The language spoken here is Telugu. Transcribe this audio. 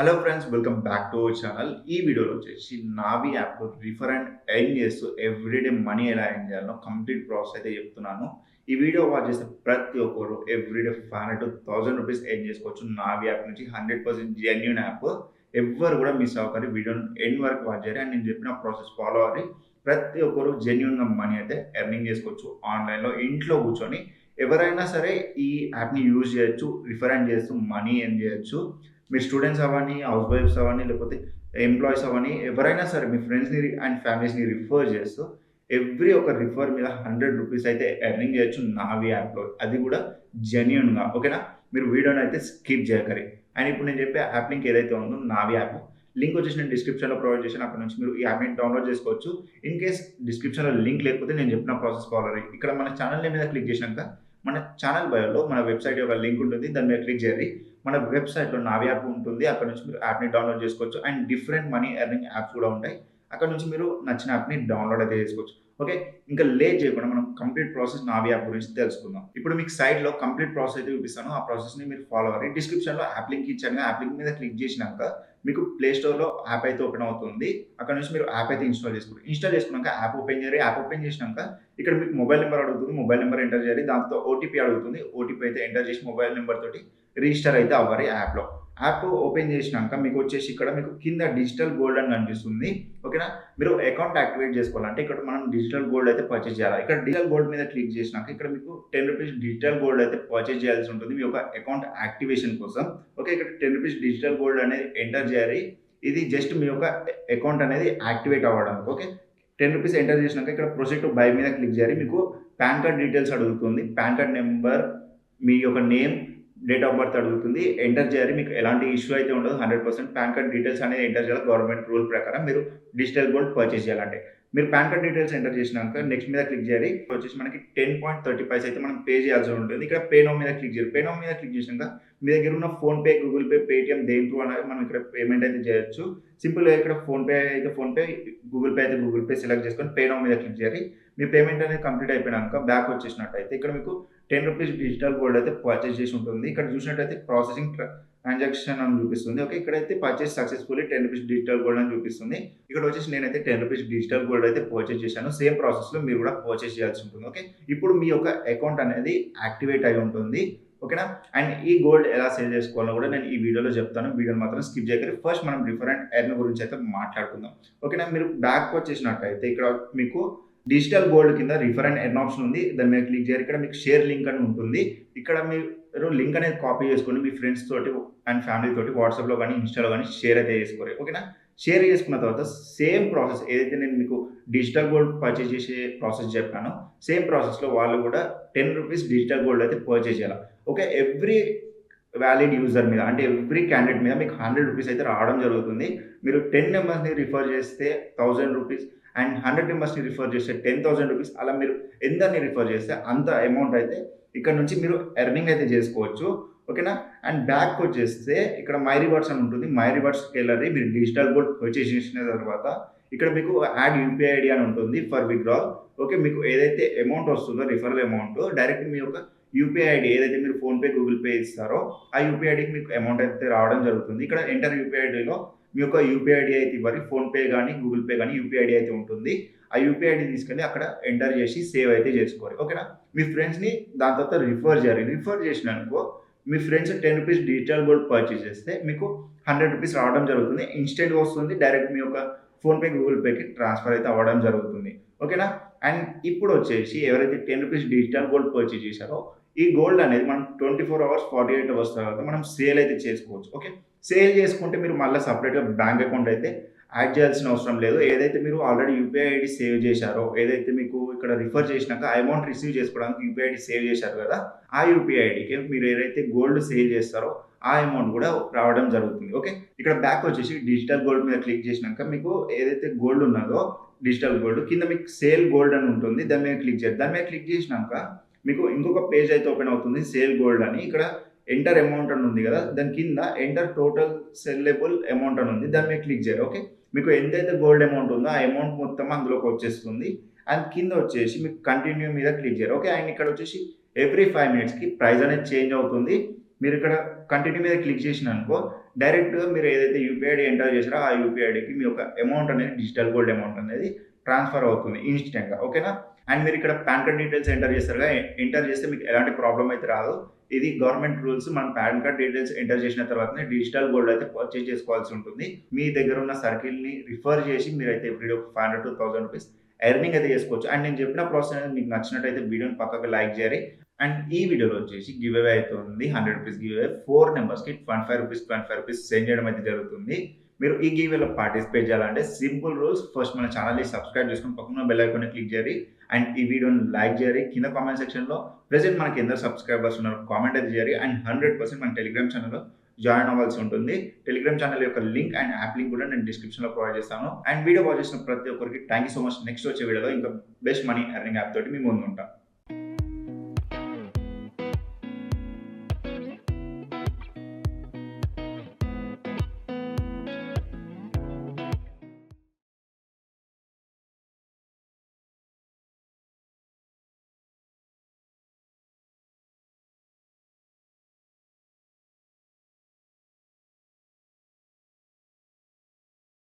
Hello friends, welcome back to our channel. ఈ వీడియోలో వచ్చేసి నావి యాప్‌లో రిఫర్ అండ్ ఎర్న్ చేస్తూ ఎవ్రీడే మనీ ఎలా ఎర్న్ చేయాలో కంప్లీట్ ప్రాసెస్ అయితే చెప్తున్నాను. ఈ వీడియో వాచ్ చేసే ప్రతి ఒక్కరు ఎవ్రీడే 500 to 1000 రూపీస్ ఎర్న్ చేసుకోవచ్చు. నావి యాప్ నుంచి 100% జెన్యూన్ యాప్. ఎవ్వరు కూడా మిస్ అవ్వకండి. వీడియోని ఎండ్ వరకు వాచ్ చేయండి. అండ్ నేను చెప్పిన ప్రాసెస్ ఫాలో అవ్వండి. ప్రతి ఒక్కరు జెన్యూన్‌గా మనీ అయితే ఎర్నింగ్ చేసుకోవచ్చు. ఆన్‌లైన్‌లో ఇంట్లో కూర్చొని ఎవరైనా సరే ఈ యాప్‌ని యూజ్ చేయొచ్చు. రిఫర్ అండ్ చేస్తూ మనీ ఎర్న్ చేయొచ్చు. మీరు స్టూడెంట్స్ అవ్వని, హౌస్ వైఫ్స్ అవ్వని, లేకపోతే ఎంప్లాయీస్ అవ్వని, ఎవరైనా సరే మీ ఫ్రెండ్స్‌ని అండ్ ఫ్యామిలీస్‌ని రిఫర్ చేస్తూ ఎవ్రీ ఒక రిఫర్ మీద 100 రూపీస్ అయితే ఎర్నింగ్ చేయొచ్చు నావి యాప్‌లో. అది కూడా జెన్యూన్‌గా. ఓకేనా? మీరు వీడియోని అయితే స్కిప్ చేయకండి. అండ్ ఇప్పుడు నేను చెప్పే యాప్ లింక్ ఏదైతే ఉందో నావి యాప్. లింక్ వచ్చేసి నేను డిస్క్రిప్షన్‌లో ప్రొవైడ్ చేశాను. అక్కడ నుంచి మీరు ఈ యాప్‌ని డౌన్‌లోడ్ చేసుకోవచ్చు. ఇన్ కేస్ డిస్క్రిప్షన్‌లో లింక్ లేకపోతే నేను చెప్పిన ప్రాసెస్ ఫాలో అవ్వండి. ఇక్కడ మన ఛానెల్ నేమ్ మీద క్లిక్ చేసినాక మన ఛానెల్ బయోలో మన వెబ్‌సైట్ యొక్క లింక్ ఉంటుంది. దాని మీద క్లిక్ చేయండి. మన వెబ్‌సైట్‌లో నావి యాప్ ఉంటుంది. అక్కడ నుంచి మీరు యాప్‌ని డౌన్‌లోడ్ చేసుకోవచ్చు. And different money earning apps కూడా ఉంటాయి. అక్కడ నుంచి మీరు నచ్చిన యాప్‌ని డౌన్‌లోడ్ అయితే చేసుకోవచ్చు. ఓకే. ఇంకా లేట్ చేయకుండా మనం కంప్లీట్ ప్రాసెస్ నావి యాప్ గురించి తెలుసుకుందాం. ఇప్పుడు మీకు సైడ్‌లో కంప్లీట్ ప్రాసెస్ అయితే చూపిస్తాను. ఆ ప్రాసెస్‌ని మీరు ఫాలో అవ్వండి. డిస్క్రిప్షన్‌లో యాప్ లింక్ ఇచ్చాను. యాప్ లింక్ మీద క్లిక్ చేసినాక మీకు ప్లే స్టోర్‌లో యాప్ అయితే ఓపెన్ అవుతుంది. అక్కడ నుంచి మీరు యాప్ అయితే ఇన్‌స్టాల్ చేసుకోండి. ఇన్‌స్టాల్ చేసుకున్నాక యాప్ ఓపెన్ చేయండి. యాప్ ఓపెన్ చేసినాక ఇక్కడ మీకు మొబైల్ నంబర్ అడుగుతుంది. మొబైల్ నంబర్ ఎంటర్ చేయాలి. దాంతో ఓటీపీ అడుగుతుంది. ఓటీపీ అయితే ఎంటర్ చేసి మొబైల్ నంబర్ తోటి రిజిస్టర్ అయితే అవ్వాలి యాప్‌లో. యాప్ ఓపెన్ చేసినాక మీకొచ్చేసి ఇక్కడ మీకు కింద డిజిటల్ గోల్డ్ అని కనిపిస్తుంది. ఓకేనా? మీరు అకౌంట్ యాక్టివేట్ చేసుకోవాలంటే ఇక్కడ మనం డిజిటల్ గోల్డ్ అయితే పర్చేజ్ చేయాలి. ఇక్కడ డిజిటల్ గోల్డ్ మీద క్లిక్ చేసినాక ఇక్కడ మీకు 10 రూపీస్ డిజిటల్ గోల్డ్ అయితే పర్చేజ్ చేయాల్సి ఉంటుంది. మీ యొక్క అకౌంట్ యాక్టివేషన్ కోసం. ఓకే. ఇక్కడ 10 రూపీస్ డిజిటల్ గోల్డ్ అనేది ఎంటర్ చేయాలి. ఇది జస్ట్ మీ యొక్క అకౌంట్ అనేది యాక్టివేట్ అవ్వడానికి. ఓకే. 10 రూపీస్ ఎంటర్ చేసినాక ఇక్కడ ప్రొసీడ్ టు బై మీద క్లిక్ చేయాలి. మీకు పాన్ కార్డ్ డీటెయిల్స్ అడుగుతుంది. పాన్ కార్డ్ నంబర్, మీ యొక్క నేమ్, డేట్ ఆఫ్ బర్త్ అడుగుతుంది. ఎంటర్ చేయాలి. మీకు ఎలాంటి ఇష్యూ అయితే ఉండదు. 100% పాన్ కార్డ్ డీటెయిల్స్ అనేది ఎంటర్ చేయాలి. గవర్నమెంట్ రూల్ ప్రకారం మీరు డిజిటల్ గోల్డ్ పర్చేజ్ చేయాలంటే. మీరు పాన్ కార్డ్ డీటెయిల్స్ ఎంటర్ చేసినాక నెక్స్ట్ మీద క్లిక్ చేయాలి. వచ్చేసి మనకి 10.30 అయితే మనం పే చేయాల్సి ఉంటుంది. ఇక్కడ పే నౌ మీద క్లిక్ చేయాలి. పే నౌ మీద క్లిక్ చేసినాక మీ దగ్గర ఉన్న ఫోన్‌పే, గూగుల్ పే, పేటీఎం దేంట్లో అనేది మనం ఇక్కడ పేమెంట్ అయితే చేయొచ్చు. సింపుల్‌గా ఇక్కడ ఫోన్‌పే అయితే ఫోన్‌పే, గూగుల్ పే అయితే గూగుల్ పే సెలెక్ట్ చేసుకొని పే నౌ మీద క్లిక్ చేయాలి. మీ పేమెంట్ అనేది కంప్లీట్ అయిపోయినాక బ్యాక్ వచ్చేసినట్టయితే ఇక్కడ మీకు 10 రూపీస్ డిజిటల్ గోల్డ్ అయితే పర్చేజ్ చేసి ఉంటుంది. ఇక్కడ చూసినట్టయితే ప్రాసెసింగ్ ట్రాన్సాక్షన్ అని చూపిస్తుంది. ఓకే. ఇక్కడైతే purchase successfully 10 rupees digital gold అని చూపిస్తుంది. ఇక్కడ వచ్చేసి నేనైతే 10 రూపీస్ డిజిటల్ గోల్డ్ అయితే పర్చేజ్ చేశాను. సేమ్ ప్రాసెస్‌లో మీరు కూడా పర్చేజ్ చేయాల్సి ఉంటుంది. ఓకే. ఇప్పుడు మీ యొక్క అకౌంట్ అనేది యాక్టివేట్ అయి ఉంటుంది. ఓకేనా? అండ్ ఈ గోల్డ్ ఎలా సేవ్ చేసుకోవాలో కూడా నేను ఈ వీడియోలో చెప్తాను. వీడియోని మాత్రం స్కిప్ చేయకండి. ఫస్ట్ మనం రిఫర్ అండ్ ఎర్న్ గురించి అయితే మాట్లాడుకుందాం. ఓకేనా? మీరు బ్యాక్ వచ్చేసినట్టయితే ఇక్కడ మీకు డిజిటల్ గోల్డ్ కింద రిఫర్ అండ్ ఎర్న్ ఆప్షన్ ఉంది. దాని మీద క్లిక్ చేయాలి. ఇక్కడ మీకు షేర్ లింక్ అని ఉంటుంది. ఇక్కడ మీరు లింక్ అనేది కాపీ చేసుకొని మీ ఫ్రెండ్స్ తోటి అండ్ ఫ్యామిలీ తోటి వాట్సాప్‌లో గానీ, ఇన్‌స్టాలో గానీ షేర్ అయితే చేసుకోవాలి. ఓకేనా? షేర్ చేసుకున్న తర్వాత సేమ్ ప్రాసెస్ ఏదైతే నేను మీకు డిజిటల్ గోల్డ్ పర్చేజ్ చేసే ప్రాసెస్ చెప్పానో, సేమ్ ప్రాసెస్‌లో వాళ్ళు కూడా 10 రూపీస్ డిజిటల్ గోల్డ్ అయితే పర్చేజ్ చేయాలి. ఓకే. ఎవ్రీ వాలిడ్ యూజర్ మీద అంటే ఎవ్రీ క్యాండిడేట్ మీద మీకు 100 రూపీస్ అయితే రావడం జరుగుతుంది. మీరు 10 మెంబర్స్‌ని రిఫర్ చేస్తే 1000 రూపీస్ అండ్ 100 మెంబర్స్‌ని రిఫర్ చేస్తే 10,000 రూపీస్. అలా మీరు ఎందరిని రిఫర్ చేస్తే అంత అమౌంట్ అయితే ఇక్కడ నుంచి మీరు ఎర్నింగ్ అయితే చేసుకోవచ్చు. ఓకేనా? అండ్ బ్యాక్‌కొచ్చేస్తే ఇక్కడ మై రివార్డ్స్ అని ఉంటుంది. మై రివార్డ్స్‌కెళ్ళండి. మీరు డిజిటల్ గోల్డ్ పర్చేజ్ చేసిన తర్వాత ఇక్కడ మీకు యాడ్ యూపీఐ ఐడీ అని ఉంటుంది ఫర్ విత్‌డ్రాల్. ఓకే. మీకు ఏదైతే అమౌంట్ వస్తుందో రిఫరల్ అమౌంట్ డైరెక్ట్ మీ యొక్క యూపీఐ ఐడీ ఏదైతే మీరు ఫోన్‌పే, గూగుల్ పే ఇస్తారో ఆ యూపీఐ ఐడీకి మీకు అమౌంట్ అయితే రావడం జరుగుతుంది. ఇక్కడ ఎంటర్ యూపీఐ ఐడీలో మీ యొక్క యూపీఐ ఐడీ అయితే ఇవ్వాలి. ఫోన్‌పే గానీ, గూగుల్ పే గానీ యూపీఐ ఐడీ అయితే ఉంటుంది. ఆ యూపీఐ ఐడీ తీసుకెళ్ళి అక్కడ ఎంటర్ చేసి సేవ్ అయితే చేసుకోవాలి. ఓకేనా? మీ ఫ్రెండ్స్‌ని దాని తర్వాత రిఫర్ చేయాలి. రిఫర్ చేసినారనుకో మీ friends 10 rupees digital gold purchase చేస్తే మీకు 100 రూపీస్ రావడం జరుగుతుంది. ఇన్‌స్టెంట్‌గా వస్తుంది. డైరెక్ట్ మీ యొక్క ఫోన్‌పే, గూగుల్ పేకి ట్రాన్స్‌ఫర్ అయితే అవ్వడం జరుగుతుంది. ఓకేనా? అండ్ ఇప్పుడొచ్చేసి ఎవరైతే 10 రూపీస్ డిజిటల్ గోల్డ్ పర్చేజ్ చేశారో ఈ గోల్డ్ అనేది మనం 24 అవర్స్, 48 అవర్స్ తర్వాత మనం సేల్ అయితే చేసుకోవచ్చు. ఓకే. సేల్ చేసుకుంటే మీరు మళ్ళా సెపరేట్‌గా బ్యాంక్ అకౌంట్ అయితే యాడ్ చేయాల్సిన అవసరం లేదు. ఏదైతే మీరు ఆల్రెడీ యూపీఐ ఐడీ సేవ్ చేశారో, ఏదైతే మీకు ఇక్కడ రిఫర్ చేసినాక ఆ అమౌంట్ రిసీవ్ చేసుకోవడానికి యూపీఐ ఐడీ సేవ్ చేశారు కదా! ఆ యూపీఐ ఐడీకి మీరు ఏదైతే గోల్డ్ సేల్ చేస్తారో ఆ అమౌంట్ కూడా రావడం జరుగుతుంది. ఓకే. ఇక్కడ బ్యాక్ వచ్చేసి డిజిటల్ గోల్డ్ మీద క్లిక్ చేసినాక మీకు ఏదైతే గోల్డ్ ఉన్నదో డిజిటల్ గోల్డ్ కింద మీకు సేల్ గోల్డ్ అని ఉంటుంది. దాని మీద క్లిక్ చేయాలి. దాని మీద క్లిక్ చేసినాక మీకు ఇంకొక పేజ్ అయితే ఓపెన్ అవుతుంది. సేల్ గోల్డ్ అని. ఇక్కడ ఎంటర్ అమౌంట్ అని ఉంది కదా! దాని కింద ఎంటర్ టోటల్ సెల్లబుల్ అమౌంట్ అని ఉంది. దాని మీద క్లిక్ చేయాలి. ఓకే. మీకు ఎంతైతే గోల్డ్ అమౌంట్ ఉందో ఆ అమౌంట్ మొత్తం అందులోకి వచ్చేస్తుంది. అండ్ కింద వచ్చేసి మీకు కంటిన్యూ మీద క్లిక్ చేయాలి. ఓకే. అండ్ ఇక్కడ వచ్చేసి ఎవ్రీ 5 మినిట్స్‌కి ప్రైస్ అనేది చేంజ్ అవుతుంది. మీరు ఇక్కడ కంటిన్యూ మీద క్లిక్ చేసినారనుకో డైరెక్ట్‌గా మీరు ఏదైతే యూపీఐ ఐడీ ఎంటర్ చేసారో ఆ యూపీఐ ఐడీకి మీ యొక్క అమౌంట్ అనేది డిజిటల్ గోల్డ్ అమౌంట్ అనేది ట్రాన్స్‌ఫర్ అవుతుంది ఇన్‌స్టంట్‌గా. ఓకేనా? అండ్ మీరు ఇక్కడ పాన్ కార్డ్ డీటెయిల్స్ ఎంటర్ చేస్తారుగా, ఎంటర్ చేస్తే మీకు ఎలాంటి ప్రాబ్లమ్ అయితే రాదు. ఇది గవర్నమెంట్ రూల్స్. మనం పాన్ కార్డ్ డీటెయిల్స్ ఎంటర్ చేసిన తర్వాతనే డిజిటల్ గోల్డ్ అయితే పర్చేజ్ చేసుకోవాల్సి ఉంటుంది. మీ దగ్గర ఉన్న సర్కిల్‌ని రిఫర్ చేసి మీరైతే ఎవ్రీడే ఒక ₹500-1000 ఎర్నింగ్ అయితే చేసుకోవచ్చు. అండ్ నేను చెప్పిన ప్రాసెస్ అనేది మీకు నచ్చినట్టయితే వీడియోని పక్కకు లైక్ చేయాలి. అండ్ ఈ వీడియోలో వచ్చేసి గివ్ అవే అయితే ఉంది. ₹100 గివ్ అవే 4 మెంబర్స్‌కి ₹25 సెండ్ చేయడం అయితే జరుగుతుంది. మీరు ఈ గివ్ అవేలో పార్టిసిపేట్ చేయాలంటే సింపుల్ రూల్స్. ఫస్ట్ మన ఛానల్‌ని సబ్స్క్రైబ్ చేసుకొని పక్కన బెల్ ఐకాన్ని క్లిక్ చేయాలి. అండ్ ఈ వీడియోని లైక్ చేయాలి. కింద కామెంట్ సెక్షన్‌లో ప్రెజెంట్ మనకి ఎందరు సబ్స్క్రైబర్స్ ఉన్నారో కామెంట్ అయితే చేయాలి. అండ్ 100% మన టెలిగ్రామ్ ఛానల్‌లో జాయిన్ అవ్వాల్సి ఉంటుంది. టెలిగ్రామ్ ఛానల్ యొక్క లింక్ అండ్ యాప్ లింక్ కూడా నేను డిస్క్రిప్షన్‌లో ప్రొవైడ్ చేస్తాను. అండ్ వీడియో వాచ్ చేసిన ప్రతి ఒక్కరికి thank you so much. Next వచ్చే వీడియోలో ఇంకా బెస్ట్ మనీ ఎర్నింగ్ యాప్ తోటి మీ ముందు ఉంటా.